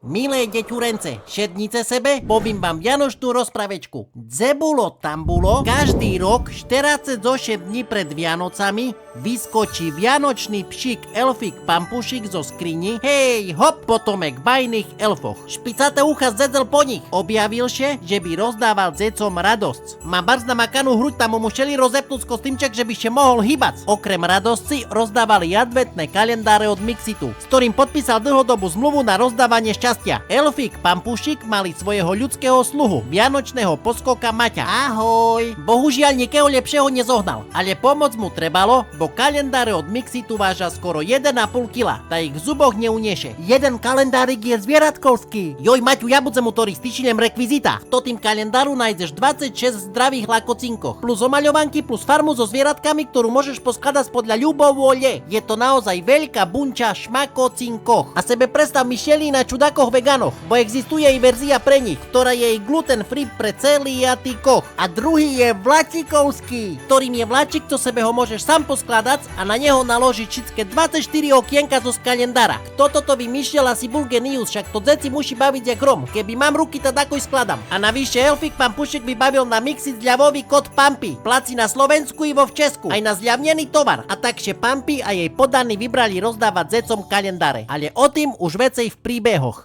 Milé deťurence, šednice sebe, povím vám vianočnú rozpravečku. Dzebulo tambulo, každý rok 40 zo 6 dní pred Vianocami vyskočí vianočný pšík elfik pampušik zo skrini, hej hop, potomek bajných elfoch. Špicaté ucha zdedzel po nich, objavil še, že by rozdával dzecom radosť. Má barz namakanu hruď, tam mu šeli rozepnúť z kostýmček, že by še mohol hýbať. Okrem radosci rozdávali adventné kalendáre od Mixitu, s ktorým podpísal dlhodobú zmluvu na rozdávanie šťastia. Elfík Pampušik mali svojho ľudského sluhu, vianočného poskoka Maťa. Ahoj! Bohužiaľ nikého lepšieho nezohnal, ale pomoc mu trebalo, bo kalendáre od Mixitu vážia skoro 1,5 kila, tá ich v zuboch neunieše. Jeden kalendárik je zvieratkovský. Joj, Maťu, ja budem mu tori s tyčinem rekvizita. V tým kalendáru nájdeš 26 zdravých lakocinkoch, plus omaľovanky, plus farmu so zvieratkami, ktorú môžeš poskladať podľa ľubovôle. Je to naozaj veľká bunča šmakocinkoch. A sebe predstav myšeli na čudákoch veganoch, bo existuje i verzia pre nich, ktorá je i gluten free pre celiatikoch. A druhý je vlačikovský, ktorým je vlačik, co sebe ho môžeš sám poskladať a na neho naložiť všetké 24 okienka zo kalendára. Kto toto vymýšľal, asi bol genius, však to deci musí baviť jak grom. Keby mám ruky, tak ako skladám. A navyše Elfik Pampušik vybavil na Mixit zľavový kód Pampy. Placi na Slovensku i vo v Česku. Aj na zľavnený tovar. A takže Pampy a jej podaní vybrali rozdávať zecom kalendáre. Ale o tým už vecej v príbehoch.